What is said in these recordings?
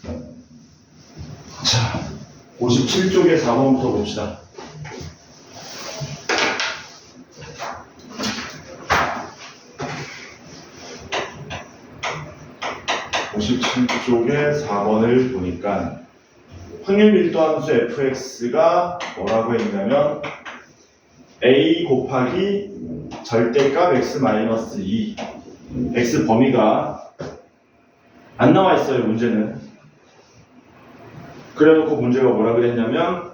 자, 57쪽의 4번부터 봅시다. (57쪽의 4번을) 보니까 확률 밀도함수 fx가 뭐라고 했냐면 a 곱하기 절대값 x-2 x 범위가 안 나와 있어요, 문제는. 그래놓고 문제가 뭐라 그랬냐면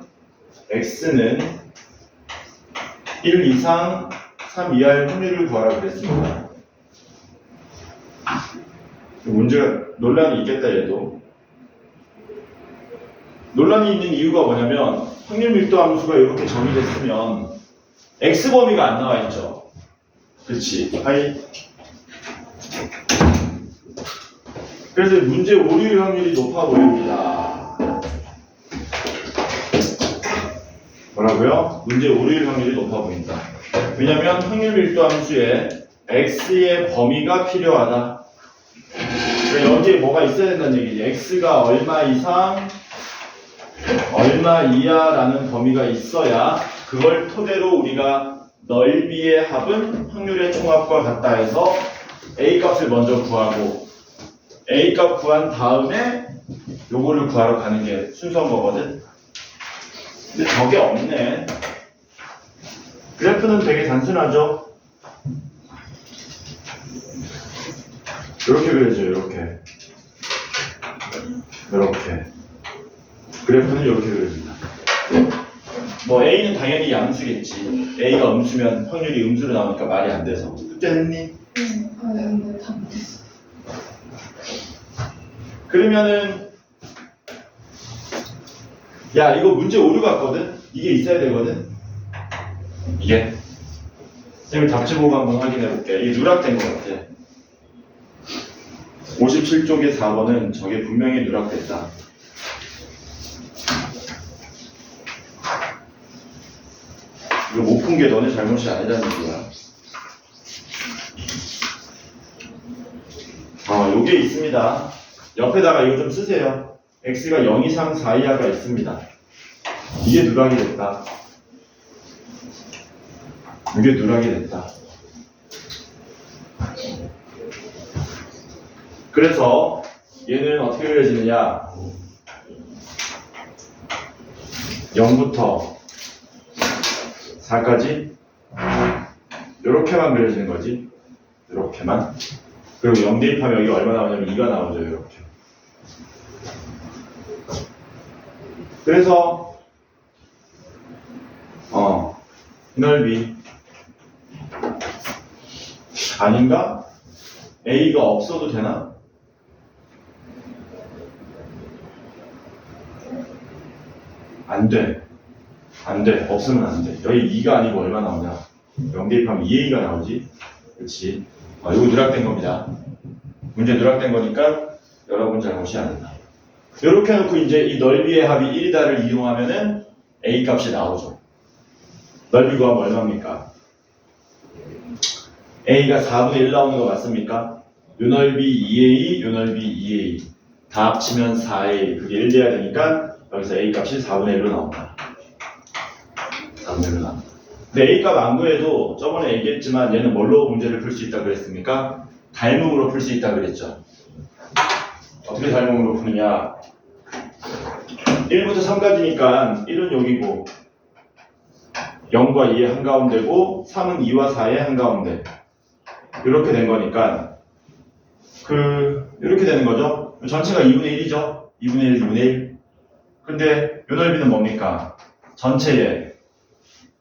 x는 1 이상 3 이하의 확률을 구하라 그랬습니다. 문제가 논란이 있겠다. 얘도 논란이 있는 이유가 뭐냐면 확률 밀도 함수가 이렇게 정의됐으면 x 범위가 안 나와 있죠. 그렇지? 하이. 그래서 문제 오류일 확률이 높아 보입니다. 뭐라고요? 문제 오류일 확률이 높아 보인다. 왜냐면 확률 밀도 함수에 x의 범위가 필요하다. 그러니까 여기에 뭐가 있어야 된다는 얘기지. x가 얼마 이상 얼마 이하라는 범위가 있어야 그걸 토대로 우리가 넓이의 합은 확률의 총합과 같다 해서 a 값을 먼저 구하고 a 값 구한 다음에 요거를 구하러 가는 게 순서인 거거든. 근데 저게 없네. 그래프는 되게 단순하죠. 이렇게 그려져요. 이렇게 그래프는 이렇게 그려집니다. 뭐 A는 당연히 양수겠지. A가 음수면 확률이 음수로 나오니까 말이 안 돼서. 숙제했니? 네, 다 못했어. 그러면은 야, 이거 문제 오류 같거든? 이게 있어야 되거든? 이게? 선생님 답지 보고 한번 확인해 볼게. 이게 누락된 것 같아. 57쪽의 4번은 저게 분명히 누락됐다. 이거 못 푼 게 너네 잘못이 아니라는 거야. 요게 있습니다. 옆에다가 이거 좀 쓰세요. x가 0 이상 4 이하가 있습니다. 이게 누락이 됐다. 이게 누락이 됐다. 그래서 얘는 어떻게 그려지느냐? 0부터 4까지 이렇게만 그려지는 거지. 이렇게만. 그리고 0 대입하면 여기 얼마 나오냐면 2가 나오죠. 이렇게. 그래서 이 넓이 아닌가? A가 없어도 되나? 안 돼. 안 돼. 없으면 안 돼. 여기 2가 아니고 얼마 나오냐? 0 대입하면 2A가 나오지? 그렇지. 이거 누락된 겁니다. 문제 누락된 거니까 여러분 잘못이 아니다. 이렇게 해놓고 이제 이 넓이의 합이 1이다를 이용하면은 A 값이 나오죠. 넓이 구하면 얼마입니까? A가 4분의 1 나오는 거 맞습니까? 요 넓이 2A, 요 넓이 2A. 다 합치면 4A. 그게 1 돼야 되니까 여기서 A 값이 4분의 1로 나온다. 4분의 1로 나온다. 근데 A 값 안 구해도 저번에 얘기했지만 얘는 뭘로 문제를 풀 수 있다고 그랬습니까? 닮음으로 풀 수 있다고 그랬죠. 어떻게 닮음으로 푸느냐? 1부터 3까지니까 1은 여기고 0과 2의 한가운데고 3은 2와 4의 한가운데. 이렇게 된 거니까 이렇게 되는 거죠. 전체가 2분의 1이죠. 2분의 1, 2분의 1. 근데 요 넓이는 뭡니까? 전체의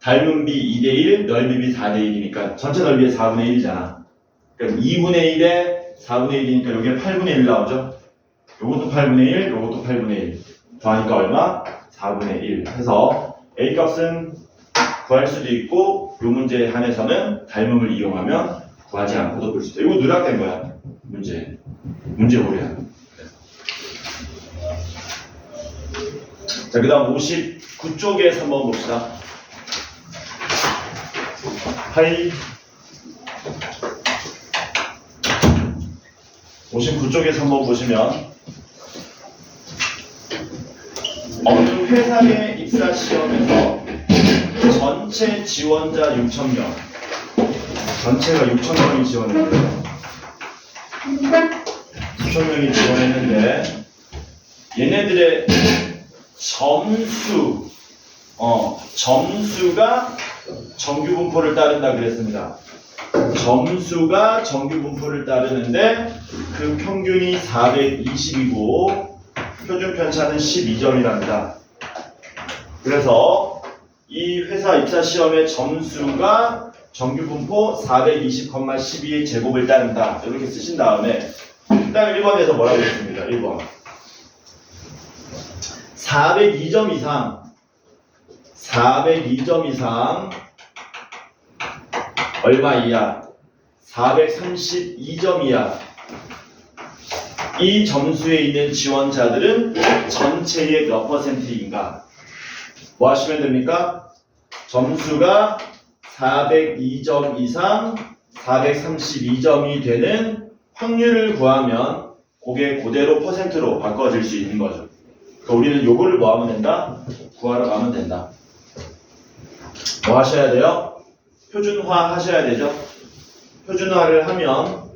닮음비 2대1, 넓이비 4대1이니까 전체 넓이의 4분의 1이잖아. 그러니까 2분의 1에 4분의 1이니까 여기에 8분의 1 나오죠. 요것도 8분의 1, 요것도 8분의 1. 더하니까 얼마? 4분의 1 해서 A 값은 구할 수도 있고 요 문제에 한해서는 닮음을 이용하면 구하지 않고도 볼 수 있다. 이거 누락된 거야. 문제 오류야. 자, 그 다음 59쪽에서 한번 봅시다. 하이. 59쪽에서 한번 보시면 어느 회사의 입사 시험에서 전체 지원자 6,000명, 전체가 6,000명이 지원했는데 6,000명이 지원했는데 얘네들의 점수가 정규 분포를 따른다 그랬습니다. 점수가 정규 분포를 따르는데 그 평균이 420이고 표준 편차는 12점이랍니다. 그래서 이 회사 입사 시험의 점수가 정규 분포 420,12의 제곱을 따른다. 이렇게 쓰신 다음에 일단 1번에서 뭐라고 했습니다. 1번 402점 이상 얼마 이하? 432점 이하. 이 점수에 있는 지원자들은 전체의 몇 %인가? 뭐 하시면 됩니까? 점수가 402점 이상 432점이 되는 확률을 구하면 그게 그대로 %로 바꿔질 수 있는 거죠. 그러니까 우리는 요거를 뭐 하면 된다? 구하러 가면 된다. 뭐 하셔야 돼요? 표준화 하셔야 되죠. 표준화를 하면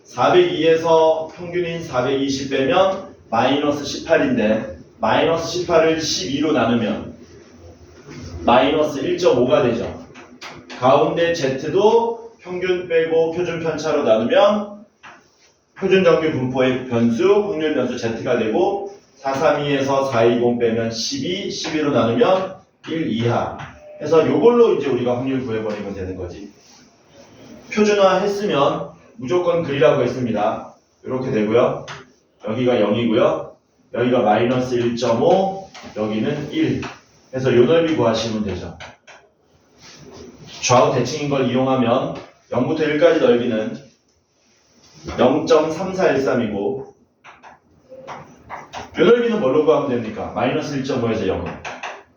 402에서 평균인 420 빼면 마이너스 18인데 마이너스 18을 12로 나누면 마이너스 1.5가 되죠. 가운데 Z도 평균 빼고 표준 편차로 나누면 표준 정규 분포의 변수, 확률 변수 Z가 되고 432에서 420 빼면 12, 12로 나누면 1 이하 해서 요걸로 이제 우리가 확률 구해버리면 되는 거지. 표준화 했으면 무조건 글이라고 했습니다. 이렇게 되고요. 여기가 0이고요. 여기가 마이너스 1.5, 여기는 1 해서 요 넓이 구하시면 되죠. 좌우 대칭인 걸 이용하면 0부터 1까지 넓이는 0.3413이고 요 넓이는 뭘로 구하면 됩니까? 마이너스 1.5에서 0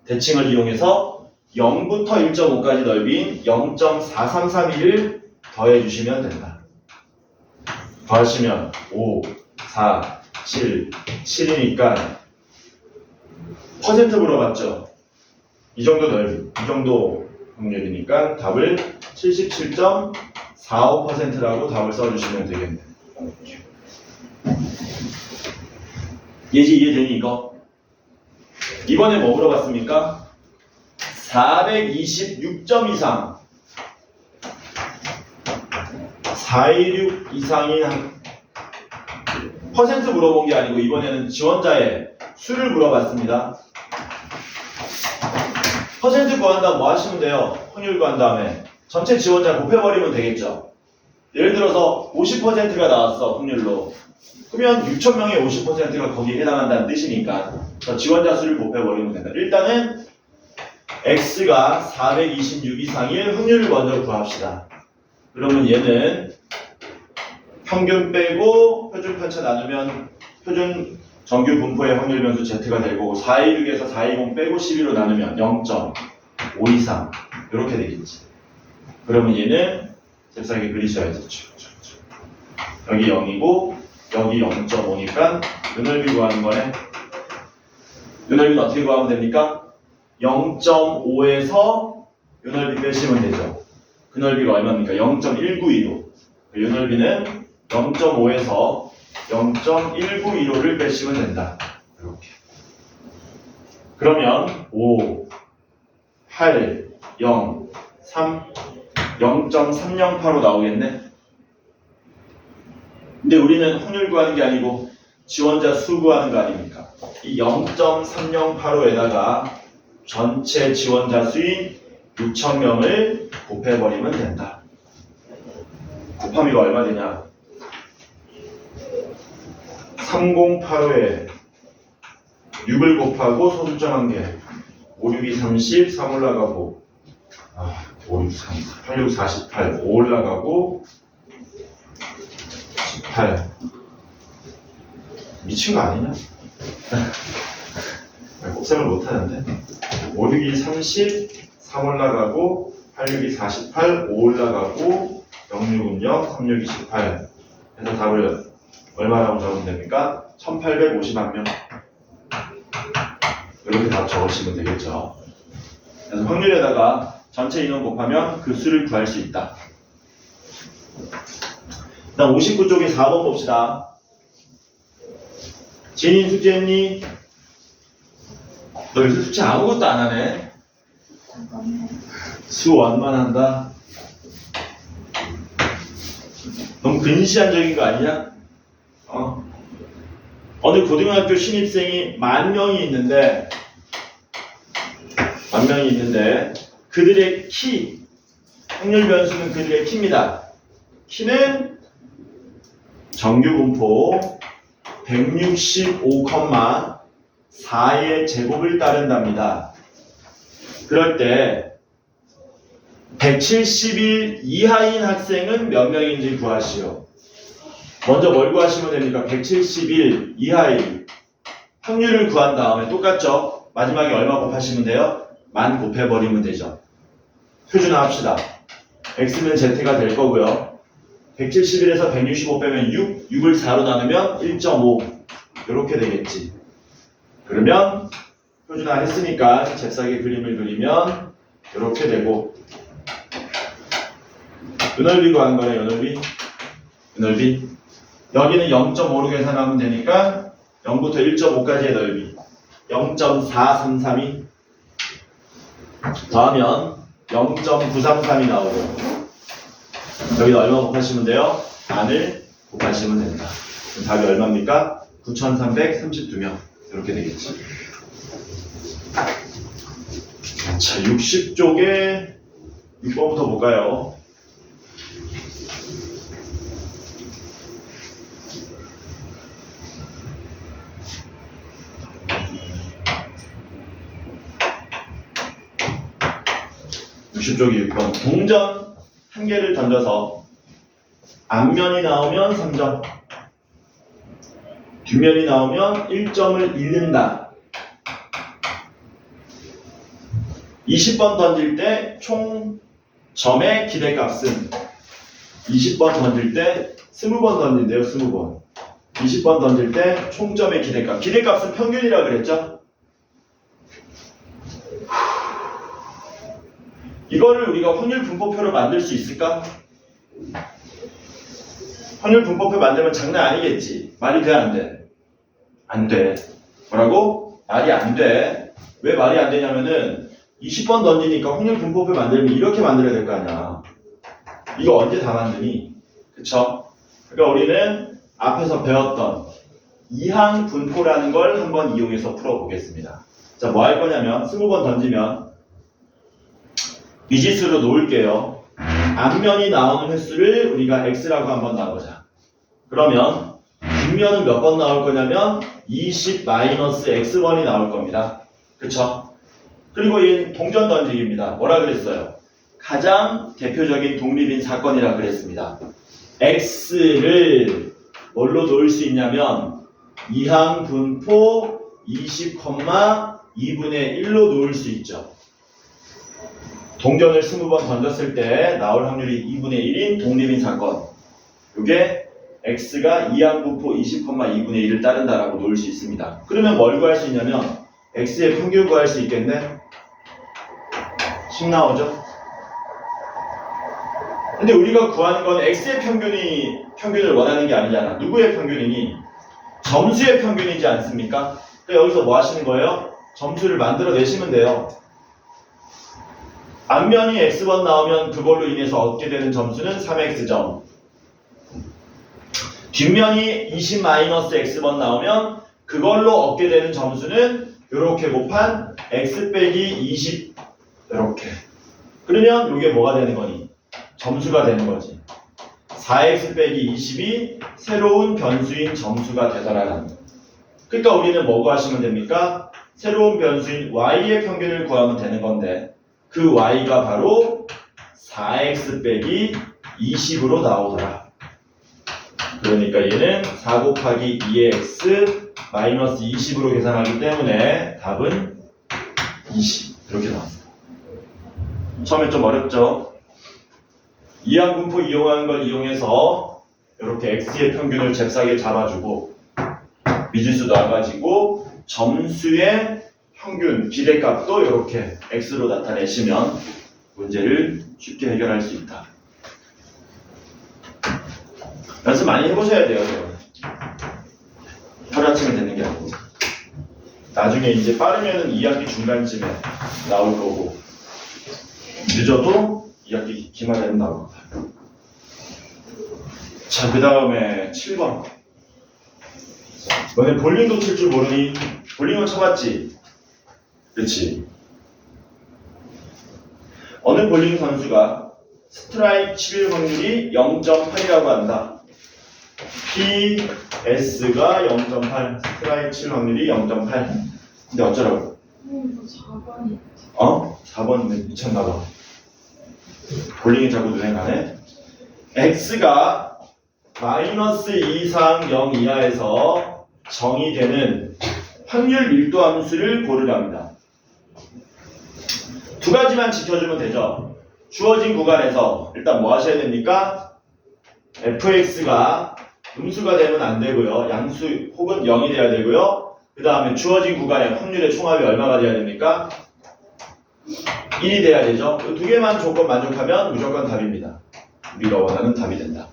대칭을 이용해서 0부터 1.5까지 넓이인 0.4331을 더해주시면 된다. 더하시면 5, 4, 7, 7이니까 퍼센트 물어봤죠? 이 정도 넓이, 이 정도 확률이니까 답을 77.45%라고 답을 써주시면 되겠네요. 예지 이해되니 이거? 이번에 뭐 물어봤습니까? 426점 이상 416 이상인 퍼센트 물어본 게 아니고 이번에는 지원자의 수를 물어봤습니다. 퍼센트 구한다면 뭐 하시면 돼요? 확률 구한 다음에 전체 지원자 곱해버리면 되겠죠. 예를 들어서 50%가 나왔어 확률로. 그러면 6,000명의 50%가 거기에 해당한다는 뜻이니까 지원자 수를 곱해버리면 된다. 일단은 X가 426 이상일 확률을 먼저 구합시다. 그러면 얘는 평균 빼고 표준 편차 나누면 표준 정규 분포의 확률 변수 Z가 될 거고 426에서 420 빼고 12로 나누면 0.523 이렇게 되겠지. 그러면 얘는 잽싸게 그리셔야죠. 여기 0이고 여기 0.5니까 요 넓이 구하는 거네. 요 넓이는 어떻게 구하면 됩니까? 0.5에서 요 넓이 빼시면 되죠. 그 넓이가 얼마입니까? 0.192로. 요 넓이는 0.5에서 0.192로를 빼시면 된다. 이렇게. 그러면 5, 8, 0, 3, 0.308로 나오겠네. 근데 우리는 확률 구하는 게 아니고 지원자 수 구하는 거 아닙니까? 이 0.308호에다가 전체 지원자 수인 6,000명을 곱해버리면 된다. 곱하면 이거 얼마 되냐? 3085에 6을 곱하고 소수점 한 개. 5, 6이 30, 3 올라가고 5, 6, 3, 8, 6, 48, 5 올라가고 18. 미친 거 아니냐? 곱셈을 못하는데 5, 6이 30, 3 올라가고 8, 6이 48, 5 올라가고 0, 6은 0, 3, 6이 18 해서 답을 얼마라고 적으면 됩니까? 1850만 명. 이렇게 답 적으시면 되겠죠. 그래서 확률에다가 전체 인원 곱하면 그 수를 구할 수 있다. 다음 59쪽에 4번 봅시다. 진인 숙제했니? 너 요새 숙제 아무것도 안 하네. 잠깐만. 수원만 한다. 너무 근시안적인 거 아니냐? 어느 고등학교 신입생이 10,000명이 있는데 그들의 키, 확률 변수는 그들의 키입니다. 키는 정규 분포 165,4의 제곱을 따른답니다. 그럴 때 170일 이하인 학생은 몇 명인지 구하시오. 먼저 뭘 구하시면 됩니까? 170일 이하인 확률을 구한 다음에 똑같죠? 마지막에 얼마 곱하시면 돼요? 만 곱해버리면 되죠. 표준화 합시다. x는 z가 될 거고요. 171에서 165 빼면 6, 6을 4로 나누면 1.5 이렇게 되겠지. 그러면 표준화 했으니까 잽싸게 그림을 그리면 이렇게 되고 요넓이 구하는 거네. 요넓이 여기는 0.5로 계산하면 되니까 0부터 1.5까지의 넓이 0.433이 더하면 0.933이 나오고 여기 얼마 곱하시면 돼요? 만을 곱하시면 됩니다. 그럼 답이 얼마입니까? 9,332명 이렇게 되겠지. 자, 60쪽에 6번부터 볼까요? 쪽이 6번. 동전 한 개를 던져서 앞면이 나오면 3점, 뒷면이 나오면 1점을 잃는다. 20번 던질 때 총 점의 기대값은 20번 던질 때 20번 던진대요. 20번. 20번 던질 때 총점의 기대값. 기대값은 평균이라 그랬죠? 이거를 우리가 확률 분포표로 만들 수 있을까? 확률 분포표 만들면 장난 아니겠지. 말이 돼, 안 돼? 안 돼. 뭐라고? 말이 안 돼. 왜 말이 안 되냐면은 20번 던지니까 확률 분포표 만들면 이렇게 만들어야 될 거 아니야. 이거 언제 다 만드니? 그쵸? 그러니까 우리는 앞에서 배웠던 이항 분포라는 걸 한번 이용해서 풀어보겠습니다. 자, 뭐 할 거냐면 20번 던지면 미지수로 놓을게요. 앞면이 나오는 횟수를 우리가 x라고 한번 나누자. 그러면 뒷면은 몇 번 나올 거냐면 20-x번이 나올 겁니다. 그쵸? 그리고 얘는 동전 던지기입니다. 뭐라 그랬어요? 가장 대표적인 독립인 사건이라 그랬습니다. x를 뭘로 놓을 수 있냐면 이항 분포 20,2분의 1로 놓을 수 있죠. 동전을 20번 던졌을 때 나올 확률이 2분의 1인 독립인 사건. 이게 x가 이항 분포 20,2분의 1을 따른다라고 놓을 수 있습니다. 그러면 뭘 구할 수 있냐면 x의 평균 구할 수 있겠네? 10 나오죠? 근데 우리가 구하는 건 x의 평균을 원하는 게 아니잖아. 누구의 평균이니? 점수의 평균이지 않습니까? 그러니까 여기서 뭐 하시는 거예요? 점수를 만들어 내시면 돼요. 앞면이 x번 나오면 그걸로 인해서 얻게 되는 점수는 3x점. 뒷면이 20-x번 나오면 그걸로 얻게 되는 점수는 이렇게 곱한 x 빼기 20 이렇게. 그러면 이게 뭐가 되는 거니? 점수가 되는 거지. 4x 빼기 20이 새로운 변수인 점수가 되더라는 거. 그러니까 우리는 뭐 구하시면 됩니까? 새로운 변수인 y의 평균을 구하면 되는 건데 그 y가 바로 4x 빼기 20으로 나오더라. 그러니까 얘는 4 곱하기 2의 x 마이너스 20으로 계산하기 때문에 답은 20 이렇게 나왔어요. 처음에 좀 어렵죠? 이항 분포 이용하는 걸 이용해서 이렇게 x의 평균을 잽싸게 잡아주고 미지수 놔가지고 점수의 평균 비례값도 이렇게 x로 나타내시면 문제를 쉽게 해결할 수 있다. 연습 많이 해보셔야 돼요. 하루아침에 되는 게 아니고 나중에 이제 빠르면은 2학기 중간쯤에 나올 거고 늦어도 2학기 기말에는 나올 거다. 자, 그 다음에 7번. 너네 볼링도 칠 줄 모르니? 볼링은 쳐봤지? 그치? 어느 볼링 선수가 스트라이크 칠 확률이 0.8이라고 한다. PS가 0.8, 스트라이크 칠 확률이 0.8. 근데 어쩌라고? 이거 4번이. 4번 미쳤나봐. 볼링이 자꾸 눈에 가네. X가 마이너스 2 이상 0 이하에서 정의되는 확률 밀도 함수를 고르랍니다. 두 가지만 지켜주면 되죠. 주어진 구간에서 일단 뭐 하셔야 됩니까? fx가 음수가 되면 안 되고요. 양수 혹은 0이 돼야 되고요. 그 다음에 주어진 구간의 확률의 총합이 얼마가 돼야 됩니까? 1이 돼야 되죠. 이 두 개만 조건 만족하면 무조건 답입니다. 우리가 원하는 답이 된다.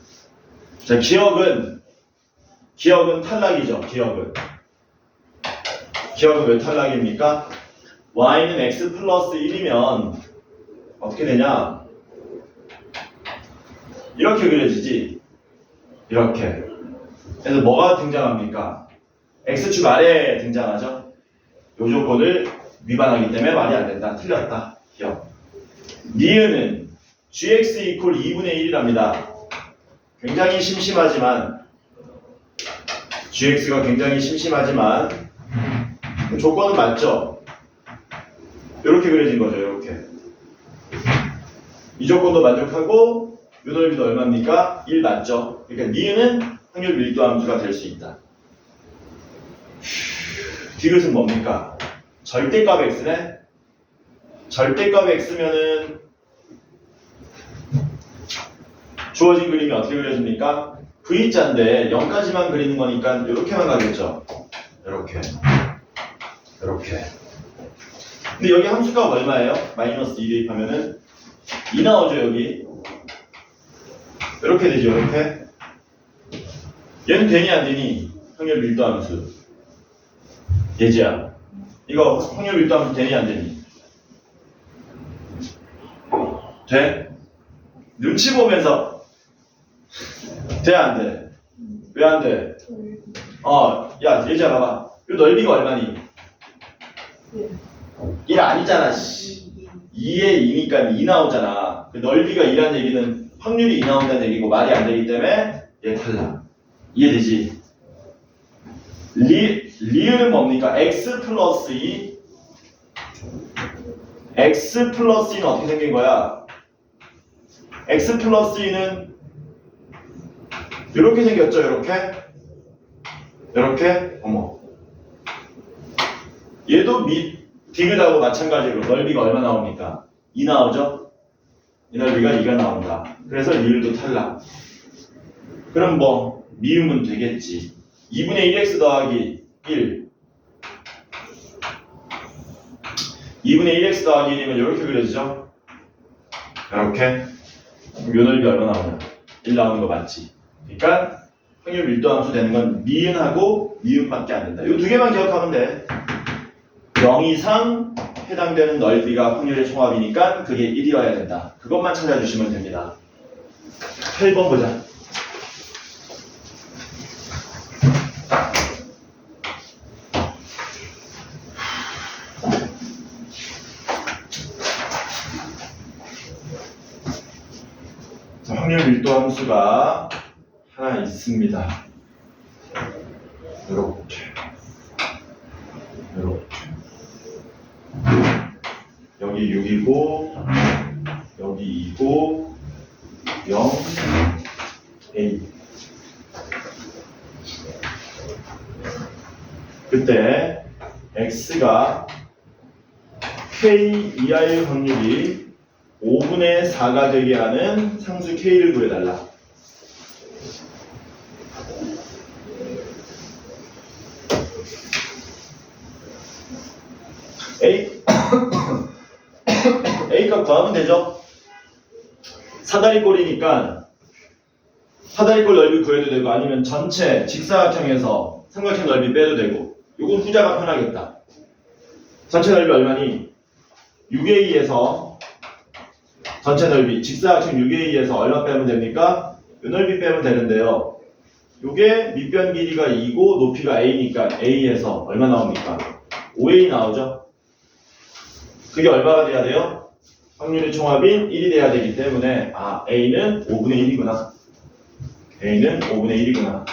자, 기억은 탈락이죠. 기억은 왜 탈락입니까? y는 x 플러스 1이면 어떻게 되냐? 이렇게 그려지지. 이렇게. 그래서 뭐가 등장합니까? x축 아래에 등장하죠. 이 조건을 위반하기 때문에 말이 안 된다. 틀렸다. 기억. 니은은 gx 이퀄 2분의 1이랍니다. 굉장히 심심하지만 gx가 굉장히 심심하지만 조건은 맞죠? 이렇게 그려진 거죠. 이렇게. 이 조건도 만족하고 요 넓이도 얼마입니까? 1 맞죠? 그러니까 니은은 확률 밀도 함수가 될 수 있다. 디귿은 뭡니까? 절대값 x네? 절대값 x면은 주어진 그림이 어떻게 그려집니까? V자인데 0까지만 그리는 거니까 이렇게만 가겠죠? 이렇게. 근데 여기 함수값 얼마예요? 마이너스 2 대입하면은 2 나오죠, 여기. 이렇게 되죠, 이렇게. 얘는 되니 안 되니? 확률 밀도 함수. 예지야. 이거 확률 밀도 함수 되니 안 되니? 돼? 눈치 보면서 돼, 안 돼? 왜 안 돼? 야, 예지야, 봐봐. 이 넓이가 얼마니? 1 아니잖아, 씨. 2에 2니까 2 나오잖아. 그 넓이가 2라는 얘기는 확률이 2 나온다는 얘기고 말이 안 되기 때문에 얘 탈락. 이해되지? 리을은 뭡니까? x 플러스 2. x 플러스 2는 어떻게 생긴 거야? x 플러스 2는 이렇게 생겼죠, 이렇게. 어머. 얘도 디귿하고 마찬가지로 넓이가 얼마 나옵니까? 2 나오죠? 이 넓이가 2가 나온다. 그래서 리을도 탈락. 그럼 뭐 미음은 되겠지. 2분의 1x 더하기 1. 2분의 1x 더하기 1이면 이렇게 그려지죠? 이렇게. 그럼 요 넓이 얼마 나오냐? 1 나오는 거 맞지? 그러니까 확률 밀도 함수 되는 건 미음하고 미음밖에 안 된다. 이 두 개만 기억하면 돼. 0 이상 해당되는 넓이가 확률의 총합이니까 그게 1이어야 된다. 그것만 찾아주시면 됩니다. 8번 보자. 자, 확률 밀도 함수가 하나 있습니다. 이렇게. 여기 6이고 여기 2고 0 A. 그때 x가 k 이하의 확률이 5분의 4가 되게 하는 상수 k를 구해달라. A A값 구하면 되죠. 사다리꼴이니까 사다리꼴 넓이 구해도 되고 아니면 전체 직사각형에서 삼각형 넓이 빼도 되고 요건 후자가 편하겠다. 전체 넓이 얼마니? 6A에서 전체 넓이 직사각형 6A에서 얼마 빼면 됩니까? 요 넓이 빼면 되는데요. 요게 밑변 길이가 2고 높이가 A니까 A에서 얼마 나옵니까? 5A 나오죠? 그게 얼마가 돼야 돼요? 확률의 총합인 1이 돼야 되기 때문에 A는 5분의 1이구나. A는 5분의 1이구나.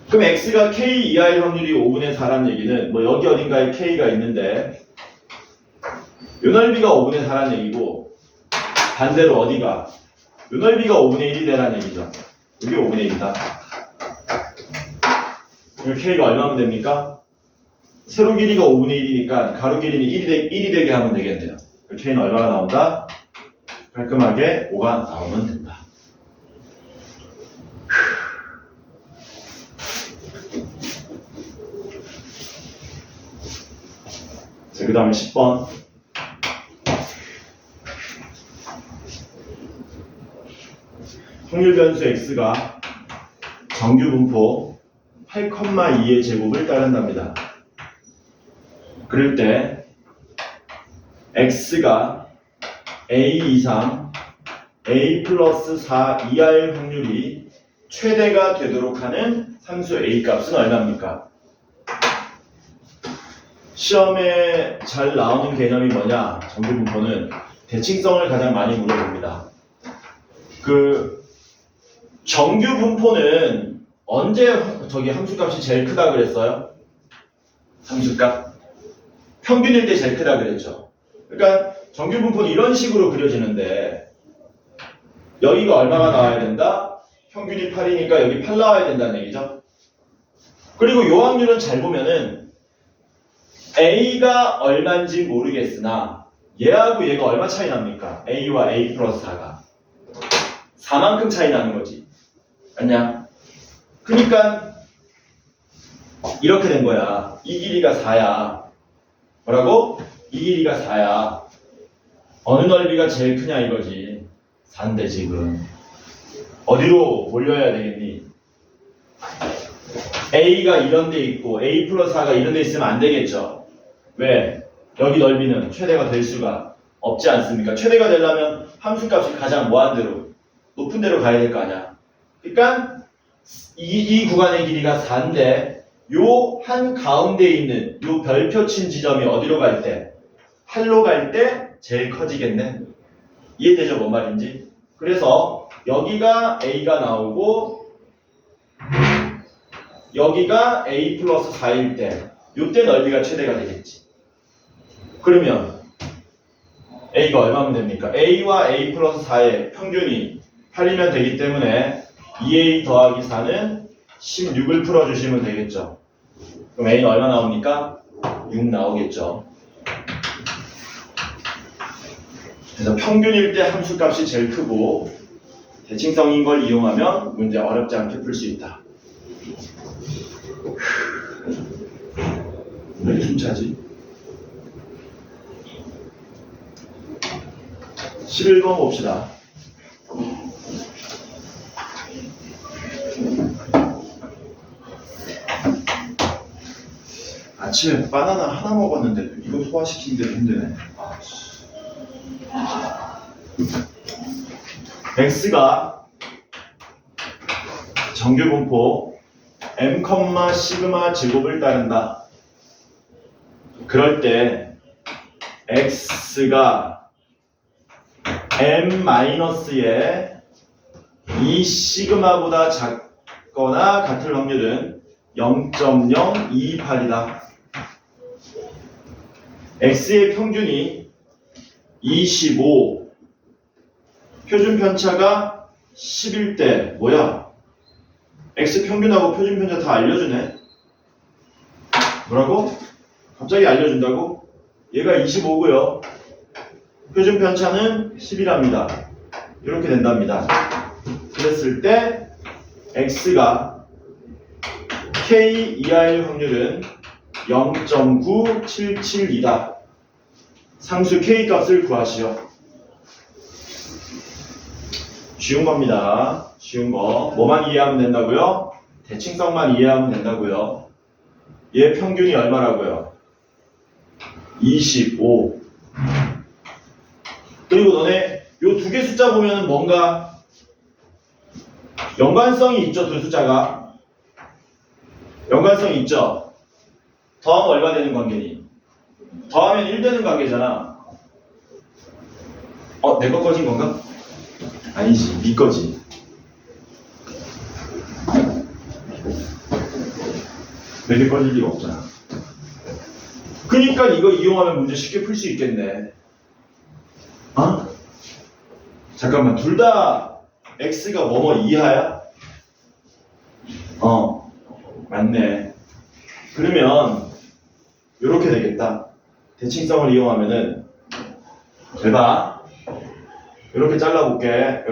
그럼 X가 K 이하일 확률이 5분의 4라는 얘기는 뭐 여기 어딘가에 K가 있는데 요 넓이가 5분의 4라는 얘기고 반대로 어디가 요 넓이가 5분의 1이 되라는 얘기죠. 여기 5분의 1이다. 그럼 K가 얼마면 됩니까? 세로 길이가 5분의 1이니까 가로 길이는 1이 되게 하면 되겠네요. K는 얼마가 나온다? 깔끔하게 5가 나오면 된다. 자, 그 다음에 10번. 확률 변수 x가 정규 분포 8,2의 제곱을 따른답니다. 그럴 때 x가 a 이상 a 플러스 4 이하일 확률이 최대가 되도록 하는 함수 a 값은 얼마입니까? 시험에 잘 나오는 개념이 뭐냐? 정규 분포는 대칭성을 가장 많이 물어봅니다. 정규 분포는 언제 저기 함수값이 제일 크다 그랬어요? 함수값? 평균일 때 제일 크다 그랬죠. 그러니까 정규 분포는 이런 식으로 그려지는데 여기가 얼마가 나와야 된다? 평균이 8이니까 여기 8 나와야 된다는 얘기죠. 그리고 요 확률은 잘 보면은 A가 얼마인지 모르겠으나 얘하고 얘가 얼마 차이 납니까? A와 A 플러스 4가 4만큼 차이 나는 거지. 아니야? 그러니까 이렇게 된 거야. 이 길이가 4야. 뭐라고? 이 길이가 4야. 어느 넓이가 제일 크냐 이거지. 4인데 지금 어디로 몰려야 되겠니? A가 이런 데 있고 A 플러스 4가 이런 데 있으면 안 되겠죠. 왜? 여기 넓이는 최대가 될 수가 없지 않습니까? 최대가 되려면 함수값이 가장 뭐한 대로? 높은 데로 가야 될 거 아니야. 그러니까 이 구간의 길이가 4인데 요 한 가운데 있는 요 별표 친 지점이 어디로 갈 때? 8로 갈 때 제일 커지겠네. 이해되죠? 뭔 말인지? 그래서 여기가 A가 나오고 여기가 A 플러스 4일 때 요때 넓이가 최대가 되겠지. 그러면 A가 얼마면 됩니까? A와 A 플러스 4의 평균이 8이면 되기 때문에 2A 더하기 4는 16을 풀어주시면 되겠죠. 그럼 A는 얼마 나옵니까? 6 나오겠죠. 그래서 평균일 때 함수값이 제일 크고 대칭성인 걸 이용하면 문제 어렵지 않게 풀 수 있다. 왜 이렇게 숨차지? 11번 봅시다. 아침에 바나나 하나 먹었는데 이거 소화시키는데도 힘드네. x가 정규 분포 m, 시그마 제곱을 따른다. 그럴 때 x가 m-의 2 시그마보다 작거나 같을 확률은 0.028이다. x의 평균이 25, 표준 편차가 10일 때 뭐야? x 평균하고 표준 편차 다 알려주네. 뭐라고? 갑자기 알려준다고? 얘가 25고요. 표준 편차는 10이랍니다. 이렇게 된답니다. 그랬을 때 x가 k 이하일 확률은 0.977이다. 상수 K 값을 구하시오. 쉬운 겁니다. 쉬운 거. 뭐만 이해하면 된다고요? 대칭성만 이해하면 된다고요. 얘 평균이 얼마라고요? 25. 그리고 너네 요 두 개 숫자 보면은 뭔가 연관성이 있죠, 두 숫자가. 연관성이 있죠. 더하면 얼마 되는 관계니? 더하면 1 되는 관계잖아. 내 거 꺼진 건가? 아니지, 네 거지. 내게 꺼질 리가 없잖아. 그러니까 이거 이용하면 문제 쉽게 풀 수 있겠네. 잠깐만, 둘 다 x가 뭐뭐 이하야? 맞네. 그러면 이렇게 되겠다. 대칭성을 이용하면은 잘 봐. 이렇게 잘라볼게.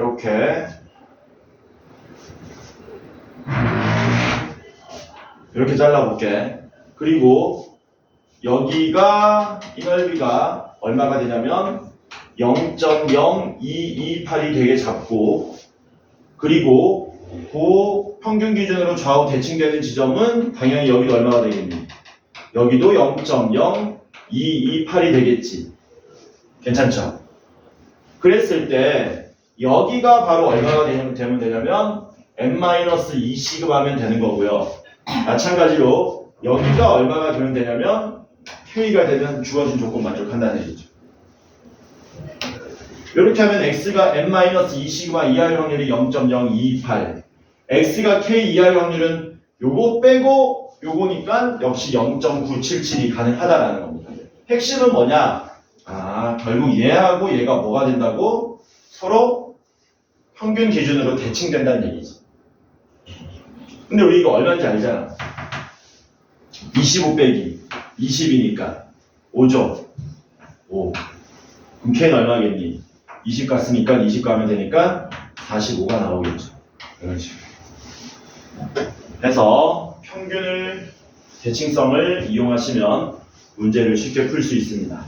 이렇게 잘라볼게. 그리고 여기가 이 넓이가 얼마가 되냐면 0.0228이 되게 작고, 그리고 그 평균 기준으로 좌우 대칭되는 지점은 당연히 여기도 얼마가 되겠니? 여기도 0.0228이 되겠지. 괜찮죠? 그랬을 때 여기가 바로 얼마가 되면 되냐면 n-2 시급하면 되는 거고요. 마찬가지로 여기가 얼마가 되면 되냐면 K가 되는 주어진 조건 만족한다는 얘기죠. 이렇게 하면 X가 n-2 시그마 이하일 확률이 0.028, X가 K 이하일 확률은 요거 빼고 요거니까 역시 0.977이 가능하다라는 겁니다. 핵심은 뭐냐? 결국 얘하고 얘가 뭐가 된다고? 서로 평균 기준으로 대칭된다는 얘기지. 근데 우리 이거 얼마인지 알잖아. 25 빼기 20이니까 5죠. 5. 그럼 K는 얼마겠니? 20 갔으니까 20 가면 되니까 45가 나오겠죠. 이런 식으로. 해서 평균을, 대칭성을 이용하시면 문제를 쉽게 풀 수 있습니다.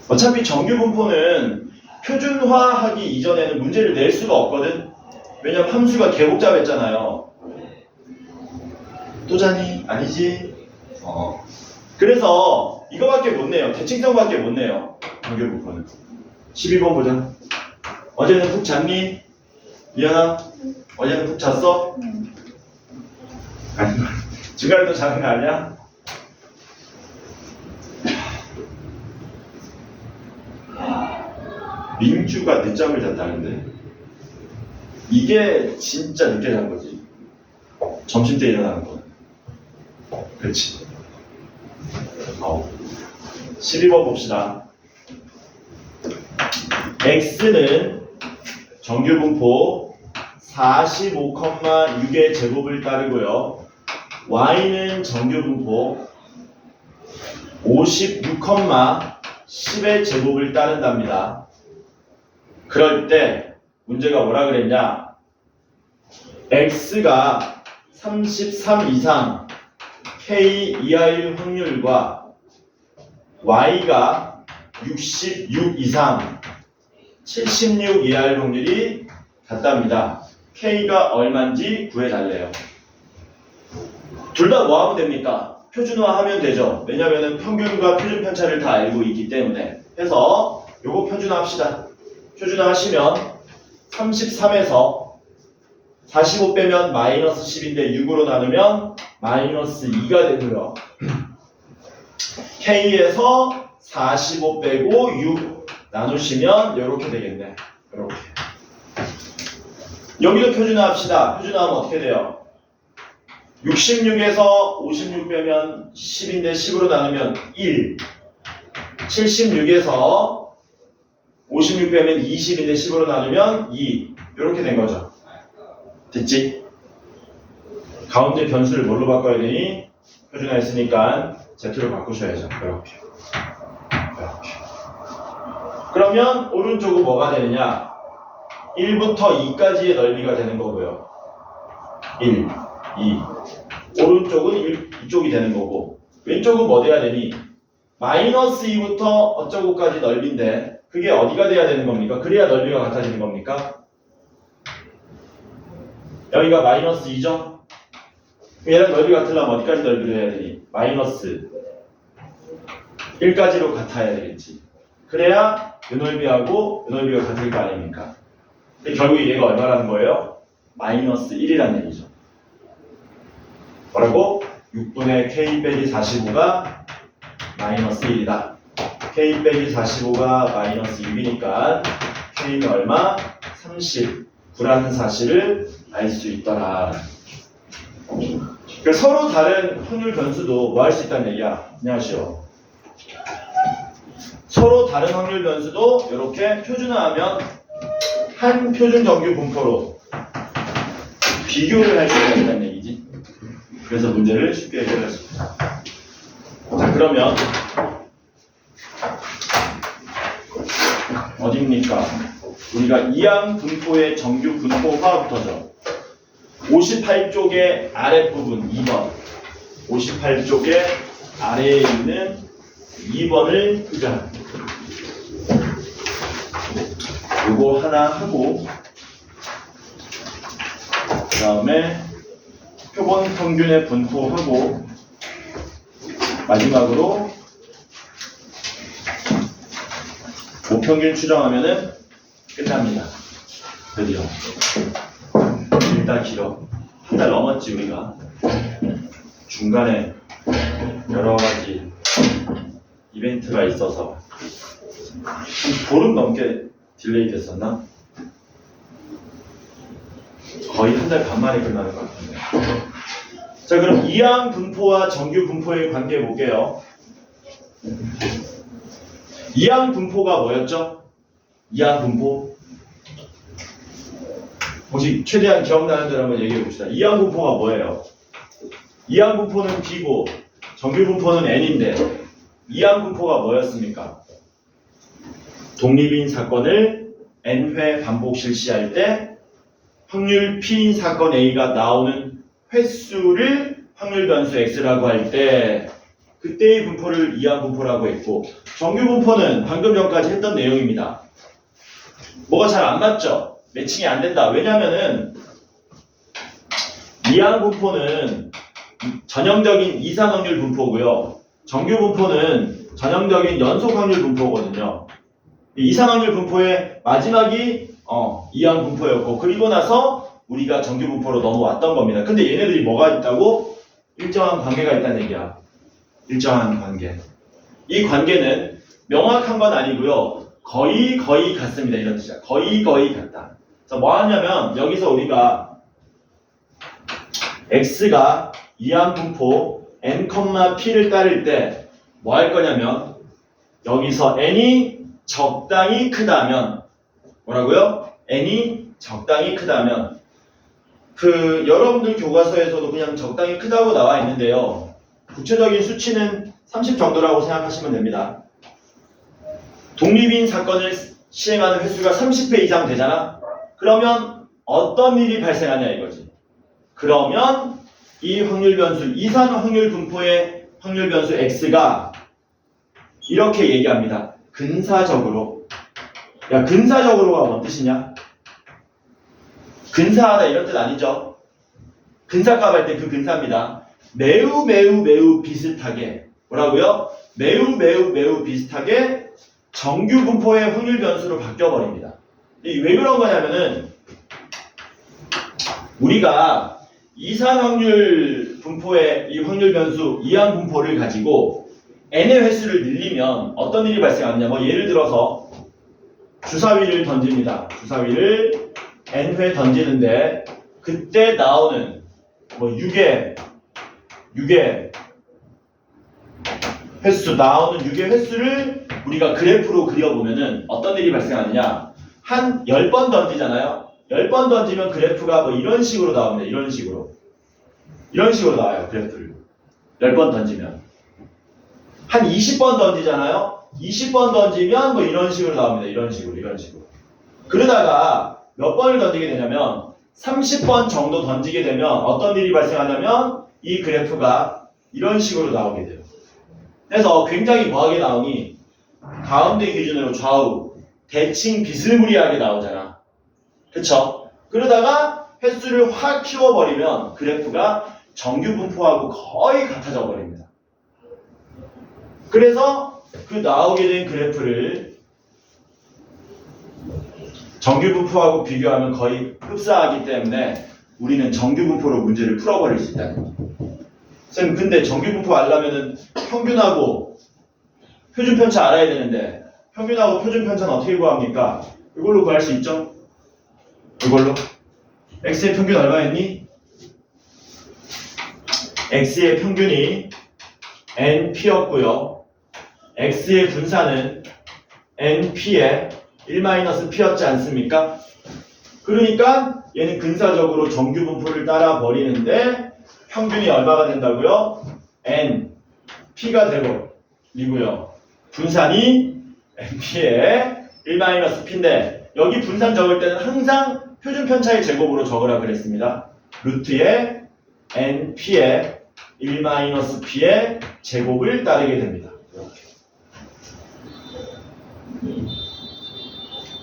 어차피 정규 분포는 표준화하기 이전에는 문제를 낼 수가 없거든. 왜냐면 함수가 개복잡했잖아요. 또 자니? 아니지? 그래서 이거밖에 못 내요. 대칭성밖에 못 내요. 정규 분포는. 12번 보자. 어제는 푹 잤니? 미안아. 어제는 푹 잤어? 아니, 중간에도 자는 거 아니야? 민주가 늦잠을 잤다는데? 이게 진짜 늦게 잔 거지. 점심 때 일어나는 거. 그렇지. 12번 봅시다. X는 정규 분포 45,6의 제곱을 따르고요. Y는 정규 분포 56,10의 제곱을 따른답니다. 그럴 때 문제가 뭐라 그랬냐? X가 33 이상 K 이하일 확률과 Y가 66 이상 76 이하일 확률이 같답니다. K가 얼마인지 구해달래요. 둘 다 뭐 하면 됩니까? 표준화하면 되죠. 왜냐면은 평균과 표준 편차를 다 알고 있기 때문에. 해서 요거 표준화합시다. 표준화하시면 33에서 45 빼면 마이너스 10인데 6으로 나누면 마이너스 2가 되고요. K에서 45 빼고 6 나누시면 이렇게 되겠네. 이렇게. 여기도 표준화합시다. 표준화하면 어떻게 돼요? 66에서 56 빼면 10인데 10으로 나누면 1. 76에서 56 빼면 20인데 10으로 나누면 2. 이렇게 된 거죠. 됐지? 가운데 변수를 뭘로 바꿔야 되니? 표준화했으니까 Z로 바꾸셔야죠. 이렇게. 그러면 오른쪽은 뭐가 되느냐? 1부터 2까지의 넓이가 되는 거고요. 1, 2. 오른쪽은 이쪽이 되는 거고 왼쪽은 뭐 돼야 되니? 마이너스 2부터 어쩌고까지 넓이인데 그게 어디가 돼야 되는 겁니까? 그래야 넓이가 같아지는 겁니까? 여기가 마이너스 2죠? 얘랑 넓이 같으려면 어디까지 넓이를 해야 되니? 마이너스 1까지로 같아야 되겠지. 그래야 이 넓이하고 이 넓이가 같을 거 아닙니까? 근데 결국 얘가 얼마라는 거예요? 마이너스 1이라는 얘기죠. 뭐라고? 6분의 k 빼기 45가 마이너스 1이다. k 빼기 45가 마이너스 6이니까 k는 얼마? 39라는 사실을 알 수 있더라. 그러니까 서로 다른 확률 변수도 뭐 할 수 있다는 얘기야. 안녕하세요. 서로 다른 확률 변수도 이렇게 표준화하면 한 표준 정규 분포로 비교를 할 수가 있다는 얘기지. 그래서 문제를 쉽게 해결할 수 있다. 자, 그러면 어디입니까? 우리가 이항 분포의 정규 분포 화부터죠. 58쪽의 아랫부분 2번 58쪽의 아래에 있는 2번을 보자. 요거 하나 하고 그 다음에 표본 평균의 분포하고 마지막으로 모평균 추정하면은 끝납니다. 드디어 일단 길어. 한 달 넘었지 우리가. 중간에 여러 가지 이벤트가 있어서 한 보름 넘게 딜레이 됐었나? 거의 한 달 반 만에 끝나는 것 같은데. 자, 그럼 이항 분포와 정규 분포의 관계 볼게요. 이항 분포가 뭐였죠? 이항 분포. 혹시 최대한 기억나는 대로 한번 얘기해 봅시다. 이항 분포가 뭐예요? 이항 분포는 B고 정규 분포는 N인데 이항 분포가 뭐였습니까? 독립인 사건을 N회 반복 실시할 때 확률 P인 사건 A가 나오는 횟수를 확률 변수 X라고 할 때 그때의 분포를 이항 분포라고 했고 정규 분포는 방금 전까지 했던 내용입니다. 뭐가 잘 안 맞죠? 매칭이 안 된다. 왜냐면은 이항 분포는 전형적인 이산 확률 분포고요. 정규 분포는 전형적인 연속 확률 분포거든요. 이산 확률 분포의 마지막이 이항 분포였고 그리고 나서 우리가 정규 분포로 넘어왔던 겁니다. 근데 얘네들이 뭐가 있다고? 일정한 관계가 있다는 얘기야. 일정한 관계. 이 관계는 명확한 건 아니고요. 거의 같습니다. 이런 뜻이야. 거의 같다. 그래서 뭐 하냐면 여기서 우리가 x가 이항 분포 n, p를 따를 때 뭐 할 거냐면 여기서 n이 적당히 크다면 뭐라고요? n이 적당히 크다면 여러분들 교과서에서도 그냥 적당히 크다고 나와 있는데요. 구체적인 수치는 30 정도라고 생각하시면 됩니다. 독립인 사건을 시행하는 횟수가 30회 이상 되잖아? 그러면 어떤 일이 발생하냐 이거지. 그러면 이 확률 변수, 이산 확률 분포의 확률 변수 x가 이렇게 얘기합니다. 근사적으로. 야, 근사적으로가 뭔 뜻이냐? 근사하다 이런 뜻 아니죠? 근사값 할 때 그 근사입니다. 매우 비슷하게. 뭐라고요? 매우 비슷하게 정규 분포의 확률 변수로 바뀌어버립니다. 왜 그런 거냐면은 우리가 이산 확률 분포의 이 확률 변수 이항 분포를 가지고 n의 횟수를 늘리면 어떤 일이 발생하느냐. 뭐 예를 들어서 주사위를 던집니다. 주사위를 n회 던지는데 그때 나오는 뭐 6의 횟수 나오는 6의 횟수를 우리가 그래프로 그려보면은 어떤 일이 발생하느냐. 한 10번 던지잖아요. 10번 던지면 그래프가 뭐 이런 식으로 나옵니다. 이런 식으로 나와요. 그래프를 10번 던지면 한 20번 던지잖아요. 20번 던지면 뭐 이런 식으로 나옵니다. 이런 식으로 그러다가 몇 번을 던지게 되냐면 30번 정도 던지게 되면 어떤 일이 발생하냐면 이 그래프가 이런 식으로 나오게 돼요. 그래서 굉장히 뭐하게 나오니 가운데 기준으로 좌우 대칭 비스무리하게 나오잖아. 그쵸? 그러다가 횟수를 확 키워버리면 그래프가 정규 분포하고 거의 같아져 버립니다. 그래서 그 나오게 된 그래프를 정규 분포하고 비교하면 거의 흡사하기 때문에 우리는 정규 분포로 문제를 풀어버릴 수 있다는 거예요. 쌤, 근데 정규 분포 알려면은 평균하고 표준 편차 알아야 되는데 평균하고 표준 편차는 어떻게 구합니까? 이걸로 구할 수 있죠? 이걸로 x의 평균 얼마였니? x의 평균이 np였고요. x의 분산은 np의 1-p였지 않습니까? 그러니까 얘는 근사적으로 정규 분포를 따라 버리는데 평균이 얼마가 된다고요? np가 되고요. 분산이 np의 1-p인데 여기 분산 적을 때는 항상 표준 편차의 제곱으로 적으라 그랬습니다. 루트에 np의 1-p의 제곱을 따르게 됩니다. 이렇게.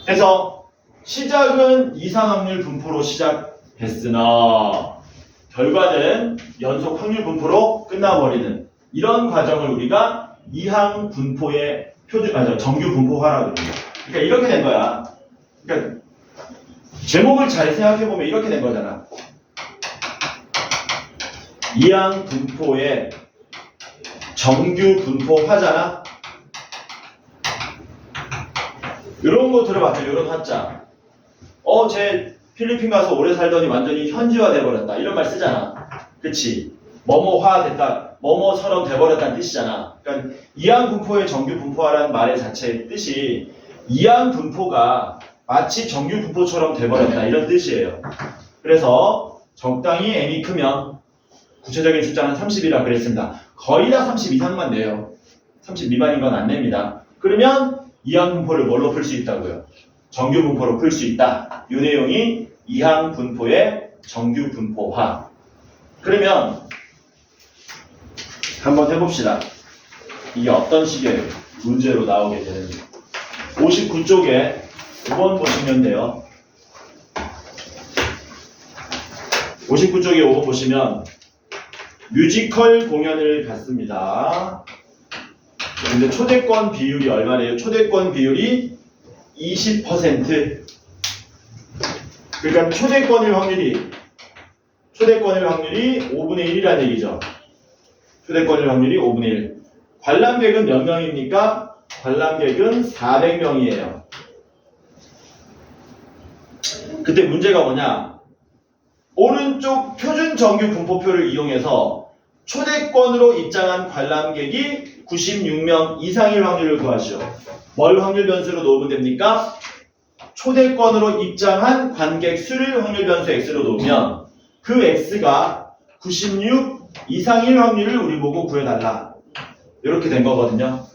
그래서 시작은 이상 확률 분포로 시작했으나 결과는 연속 확률 분포로 끝나버리는 이런 과정을 우리가 이항 분포의 정규 분포화라고 합니다. 그러니까 이렇게 된 거야. 그러니까 제목을 잘 생각해보면 이렇게 된 거잖아. 이항 분포의 정규 분포화잖아. 이런 거 들어봤죠? 이런 화자. 쟤 필리핀 가서 오래 살더니 완전히 현지화 돼버렸다. 이런 말 쓰잖아. 그치? 뭐뭐화 됐다. 뭐뭐처럼 돼버렸다는 뜻이잖아. 그러니까 이항 분포의 정규 분포화라는 말의 자체의 뜻이 이항 분포가 마치 정규 분포처럼 돼버렸다. 이런 뜻이에요. 그래서 적당히 n이 크면 구체적인 숫자는 30이라 그랬습니다. 거의 다 30 이상만 내요. 30 미만인 건 안 냅니다. 그러면 이항 분포를 뭘로 풀 수 있다고요? 정규 분포로 풀 수 있다. 이 내용이 이항 분포의 정규 분포화. 그러면 한번 해봅시다. 이게 어떤 식의 문제로 나오게 되는지. 59쪽에 5번 보시면 돼요. 59쪽에 5번 보시면 뮤지컬 공연을 갔습니다. 근데 초대권 비율이 얼마래요? 초대권 비율이 20%. 그러니까 초대권일 확률이 5분의 1이라는 얘기죠. 초대권일 확률이 5분의 1. 관람객은 몇 명입니까? 관람객은 400명이에요. 그때 문제가 뭐냐? 오른쪽 표준 정규 분포표를 이용해서 초대권으로 입장한 관람객이 96명 이상일 확률을 구하시오. 뭘 확률 변수로 놓으면 됩니까? 초대권으로 입장한 관객 수를 확률 변수 x로 놓으면 그 x가 96 이상일 확률을 우리 보고 구해달라. 이렇게 된 거거든요.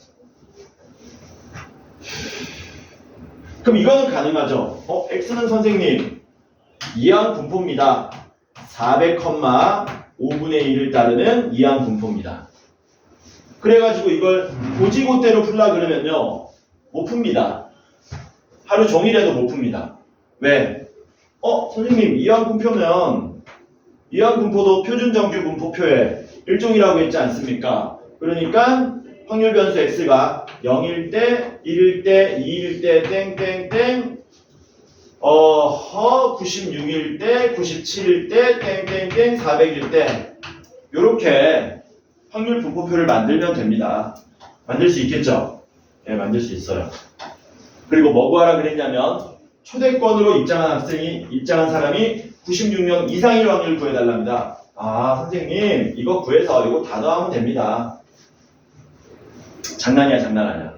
그럼 이거는 가능하죠. x는 선생님 이항 분포입니다. 400, 5분의 1을 따르는 이항 분포입니다. 그래가지고 이걸 고지고대로 풀라 그러면요 못 풉니다. 하루 종일해도 못 풉니다. 왜? 선생님 이항 분포면 이항 분포도 표준 정규 분포표의 일종이라고 했지 않습니까? 그러니까 확률 변수 x가 0일 때, 1일 때, 2일 때, 땡땡땡 96일 때, 97일 때, 땡땡땡 400일 때 요렇게 확률 분포표를 만들면 됩니다. 만들 수 있겠죠? 네, 만들 수 있어요. 그리고 뭐 구하라 그랬냐면 초대권으로 입장한 사람이 96명 이상일 확률을 구해달랍니다. 선생님 이거 구해서 이거 다 더하면 됩니다. 장난이야 장난 아니야.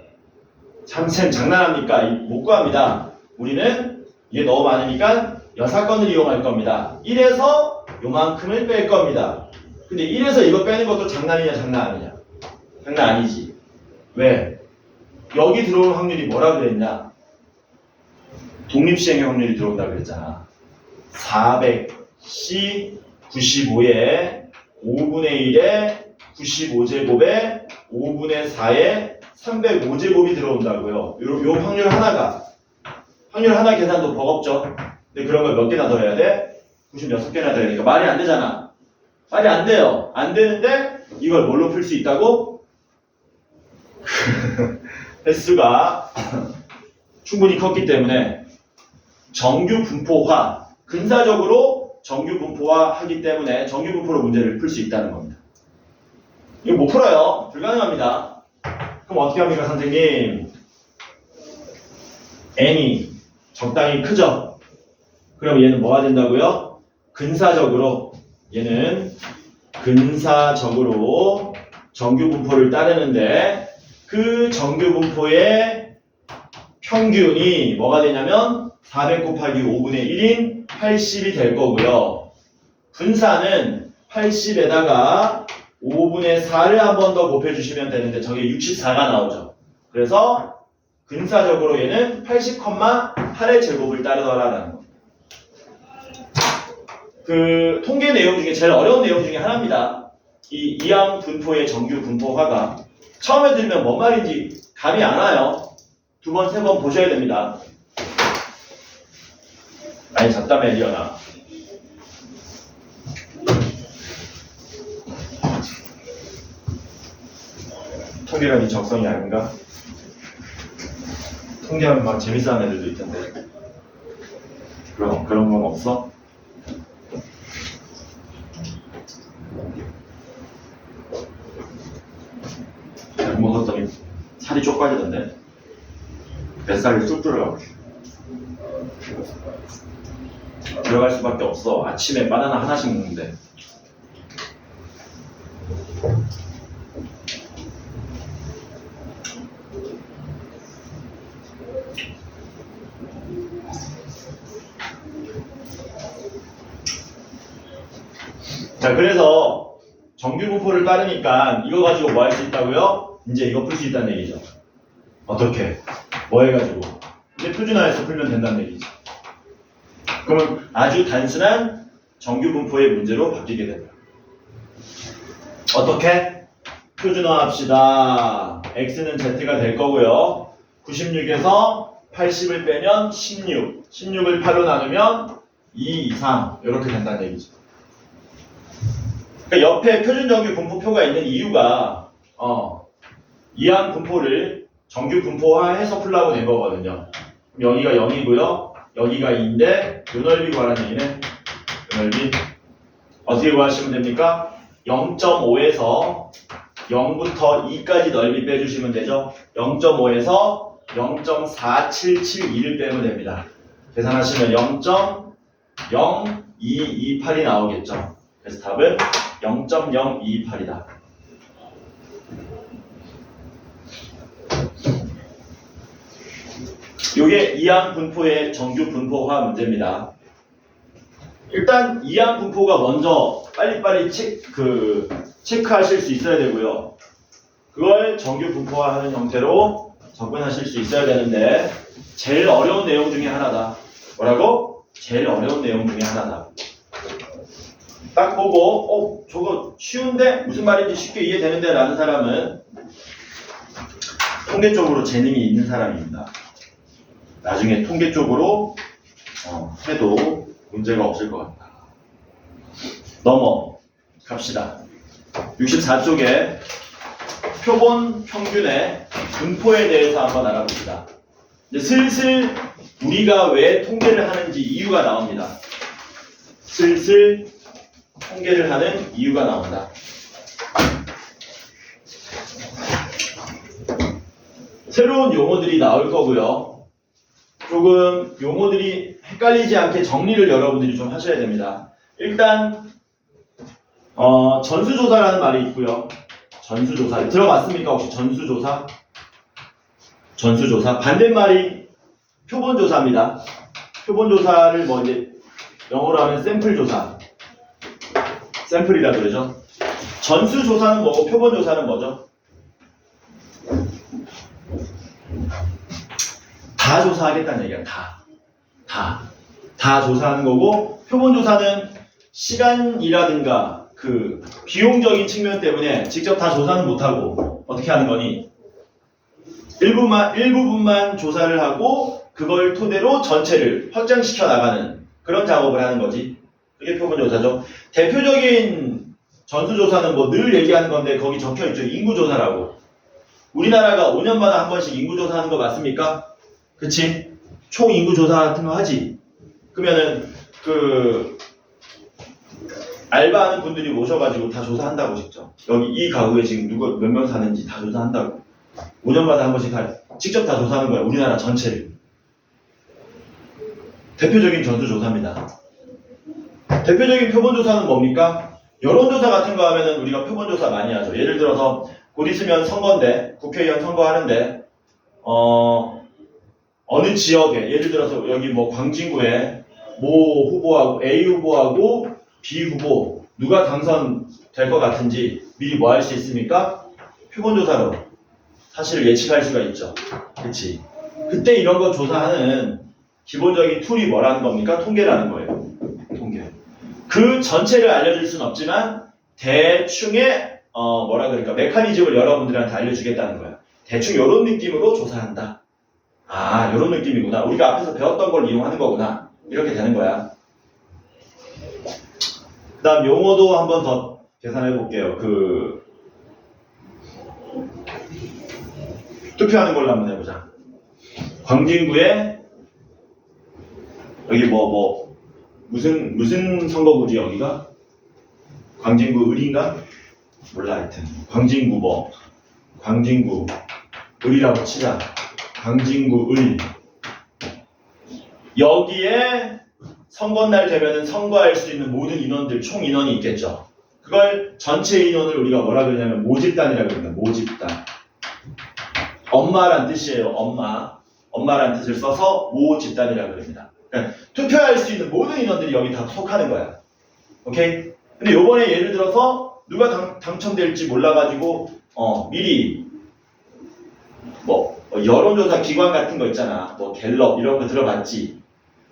쌤 장난합니까? 못 구합니다. 우리는 이게 너무 많으니까 여사건을 이용할 겁니다. 1에서 요만큼을 뺄 겁니다. 근데 1에서 이거 빼는 것도 장난이냐 장난 아니냐? 장난 아니지. 왜? 여기 들어올 확률이 뭐라 그랬냐? 독립시행의 확률이 들어온다 그랬잖아. 400C 95에 5분의 1에 95제곱에 5분의 4에 305제곱이 들어온다고요. 요 확률 하나 계산도 버겁죠. 근데 그런 걸 몇 개나 더 해야 돼? 96개나 더 해야 되니까 말이 안 되잖아. 말이 안 돼요. 안 되는데 이걸 뭘로 풀 수 있다고? 횟수가 충분히 컸기 때문에 정규 분포화, 근사적으로 정규 분포화 하기 때문에 정규 분포로 문제를 풀 수 있다는 겁니다. 이거 못 풀어요. 불가능합니다. 그럼 어떻게 합니까, 선생님? n이 적당히 크죠? 그럼 얘는 뭐가 된다고요? 근사적으로, 얘는 근사적으로 정규 분포를 따르는데 그 정규 분포의 평균이 뭐가 되냐면 400 곱하기 5분의 1인 80이 될 거고요. 분사는 80에다가 5분의 4를 한 번 더 곱해주시면 되는데 저게 64가 나오죠. 그래서 근사적으로 얘는 80,8의 제곱을 따르더라라는 겁니다. 그 통계 내용 중에 제일 어려운 내용 중에 하나입니다. 이 이항 분포의 정규 분포화가 처음에 들으면 뭔 말인지 감이 안 와요. 두 번, 세 번 보셔야 됩니다. 많이 잡다며 리언아. 통계가 네 적성이 아닌가? 통계하면 막 재밌어하는 애들도 있던데. 그런 건 없어? 약 먹었더니 살이 쪽 빠지던데. 뱃살이 쑥 들어가고 들어갈 수밖에 없어. 아침에 바나나 하나씩 먹는데. 자, 그래서 정규 분포를 따르니까 이거 가지고 뭐 할 수 있다고요? 이제 이거 풀 수 있다는 얘기죠. 어떻게? 뭐 해가지고? 이제 표준화해서 풀면 된다는 얘기죠. 그러면 아주 단순한 정규 분포의 문제로 바뀌게 됩니다. 어떻게? 표준화합시다. x는 z가 될 거고요. 96에서 80을 빼면 16. 16을 8로 나누면 2 이상. 이렇게 된다는 얘기죠. 그러니까 옆에 표준 정규 분포표가 있는 이유가 이항 분포를 정규 분포화해서 풀라고 된 거거든요. 여기가 0이고요. 여기가 2인데 요 넓이 구하라는 얘기네. 요 넓이 어떻게 구하시면 됩니까? 0.5에서 0부터 2까지 넓이 빼주시면 되죠. 0.5에서 0.4772를 빼면 됩니다. 계산하시면 0.0228이 나오겠죠. 그래서 답은 0.028이다. 이게 이항 분포의 정규 분포화 문제입니다. 일단 이항 분포가 먼저 빨리빨리 체크하실 수 있어야 되고요. 그걸 정규 분포화하는 형태로 접근하실 수 있어야 되는데 제일 어려운 내용 중에 하나다. 뭐라고? 제일 어려운 내용 중에 하나다. 딱 보고 저거 쉬운데? 무슨 말인지 쉽게 이해되는데? 라는 사람은 통계 쪽으로 재능이 있는 사람입니다. 나중에 통계 쪽으로 해도 문제가 없을 것 같다. 넘어갑시다. 64쪽에 표본 평균의 분포에 대해서 한번 알아봅시다. 이제 슬슬 우리가 왜 통계를 하는지 이유가 나옵니다. 슬슬 통계를 하는 이유가 나온다. 새로운 용어들이 나올 거고요. 조금 용어들이 헷갈리지 않게 정리를 여러분들이 좀 하셔야 됩니다. 일단 전수조사라는 말이 있고요. 전수조사 들어봤습니까? 혹시 전수조사? 전수조사 반대말이 표본조사입니다. 표본조사를 뭐 이제 영어로 하면 샘플조사, 샘플이라 그러죠. 전수조사는 뭐고 표본조사는 뭐죠? 다 조사하겠다는 얘기야. 다 조사하는 거고, 표본조사는 시간이라든가 그 비용적인 측면 때문에 직접 다 조사는 못하고 어떻게 하는 거니? 일부분만 조사를 하고 그걸 토대로 전체를 확장시켜 나가는 그런 작업을 하는 거지. 그게 표본조사죠. 대표적인 전수조사는 뭐 늘 얘기하는 건데 거기 적혀있죠. 인구조사라고. 우리나라가 5년마다 한 번씩 인구조사하는 거 맞습니까? 그치? 총 인구조사 같은 거 하지. 그러면은 그 알바하는 분들이 모셔가지고 다 조사한다고 직접. 여기 이 가구에 지금 누가 몇 명 사는지 다 조사한다고. 5년마다 한 번씩 직접 다 조사하는 거야. 우리나라 전체를. 대표적인 전수조사입니다. 대표적인 표본조사는 뭡니까? 여론조사 같은 거 하면은 우리가 표본조사 많이 하죠. 예를 들어서 곧 있으면 선거인데 국회의원 선거하는데 어느 지역에 예를 들어서 여기 뭐 광진구에 모 후보하고 A 후보하고 B 후보 누가 당선될 것 같은지 미리 뭐 할 수 있습니까? 표본조사로 사실을 예측할 수가 있죠. 그치? 그때 이런 거 조사하는 기본적인 툴이 뭐라는 겁니까? 통계라는 거예요. 통계. 그 전체를 알려줄 수는 없지만 대충의 뭐라 그럴까 메커니즘을 여러분들한테 알려주겠다는 거야. 대충 이런 느낌으로 조사한다. 아, 이런 느낌이구나. 우리가 앞에서 배웠던 걸 이용하는 거구나. 이렇게 되는 거야. 그 다음 용어도 한번 더 계산해 볼게요. 투표하는 걸로 한번 해보자. 광진구에 여기 무슨 선거구지 여기가? 광진구 을인가? 몰라 하여튼 광진구 광진구 을이라고 치자. 광진구 을 여기에 선거날 되면은 선거할 수 있는 모든 인원들 총 인원이 있겠죠. 그걸 전체 인원을 우리가 뭐라 그러냐면 모집단이라고 그럽니다. 모집단. 엄마란 뜻이에요. 엄마란 뜻을 써서 모집단이라고 그럽니다. 그러니까 투표할 수 있는 모든 인원들이 여기 다 속하는 거야. 오케이? 근데 요번에 예를 들어서 누가 당첨될지 몰라가지고 미리 여론조사 기관 같은 거 있잖아. 뭐 갤럽 이런 거 들어봤지.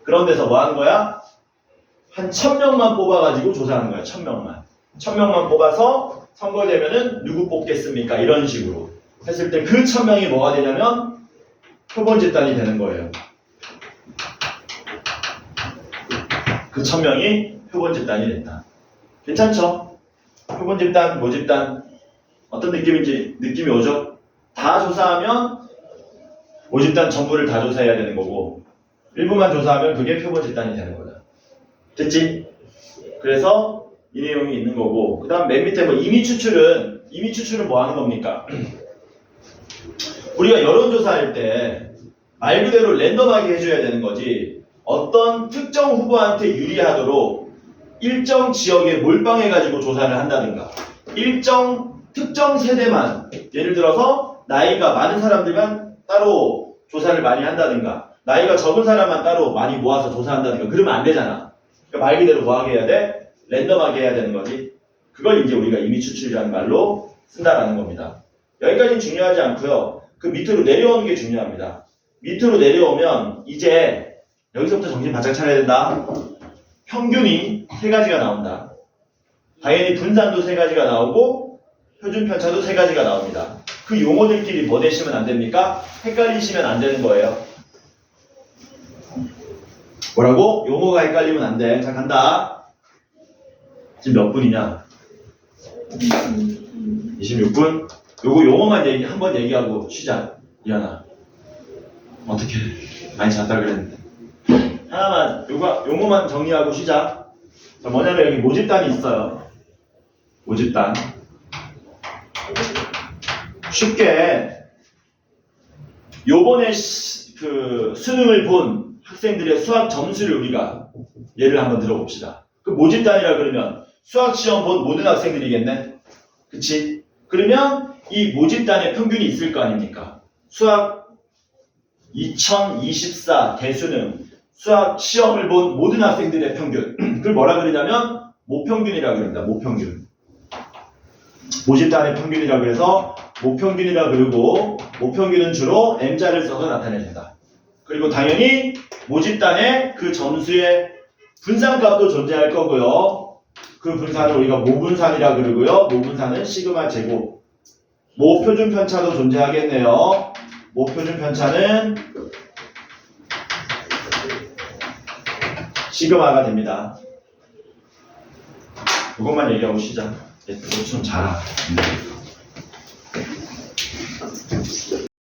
그런 데서 뭐 하는 거야? 한 1000명만 뽑아가지고 조사하는 거야. 1000명만. 1000명만 뽑아서 선거되면은 누구 뽑겠습니까? 이런 식으로 했을 때 그 1000명이 뭐가 되냐면 표본 집단이 되는 거예요. 그 1000명이 표본 집단이 된다. 괜찮죠? 표본 집단, 모집단 어떤 느낌인지 느낌이 오죠? 다 조사하면 모집단 전부를 다 조사해야 되는 거고 일부만 조사하면 그게 표본 집단이 되는 거다. 됐지? 그래서 이 내용이 있는 거고 그 다음 맨 밑에 임의 추출은 뭐 하는 겁니까? 우리가 여론조사할 때 말 그대로 랜덤하게 해줘야 되는 거지 어떤 특정 후보한테 유리하도록 일정 지역에 몰빵해가지고 조사를 한다든가 일정 특정 세대만 예를 들어서 나이가 많은 사람들만 따로 조사를 많이 한다든가 나이가 적은 사람만 따로 많이 모아서 조사한다든가 그러면 안 되잖아. 그러니까 말 그대로 뭐하게 해야 돼? 랜덤하게 해야 되는 거지. 그걸 이제 우리가 임의 추출이라는 말로 쓴다라는 겁니다. 여기까지는 중요하지 않고요. 그 밑으로 내려오는 게 중요합니다. 밑으로 내려오면 이제 여기서부터 정신 바짝 차려야 된다. 평균이 3가지가 나온다. 당연히 분산도 3가지가 나오고 표준 편차도 3가지가 나옵니다. 그 용어들끼리 뭐 되시면 안 됩니까? 헷갈리시면 안 되는 거예요. 뭐라고? 용어가 헷갈리면 안 돼. 자, 간다. 지금 몇 분이냐? 26분? 요거 용어만 한번 얘기하고 쉬자. 이하나. 어떻게? 많이 잤다 그랬는데. 하나만, 용어만 정리하고 쉬자. 자, 뭐냐면 여기 모집단이 있어요. 모집단. 쉽게, 요번에 수능을 본 학생들의 수학 점수를 우리가 예를 한번 들어봅시다. 그 모집단이라 그러면 수학 시험 본 모든 학생들이겠네? 그치? 그러면 이 모집단의 평균이 있을 거 아닙니까? 수학 2024 대수능 수학 시험을 본 모든 학생들의 평균 그걸 뭐라 그러냐면 모평균이라 그럽니다. 모평균. 모집단의 평균이라 그래서 모평균이라 그러고 모평균은 주로 M자를 써서 나타내준다. 그리고 당연히 모집단의 그 점수의 분산값도 존재할 거고요. 그 분산을 우리가 모분산이라 그러고요. 모분산은 시그마 제곱. 모표준 편차도 존재하겠네요. 모표준 편차는 시그마가 됩니다. 이것만 얘기하고 시작. 좀 잘.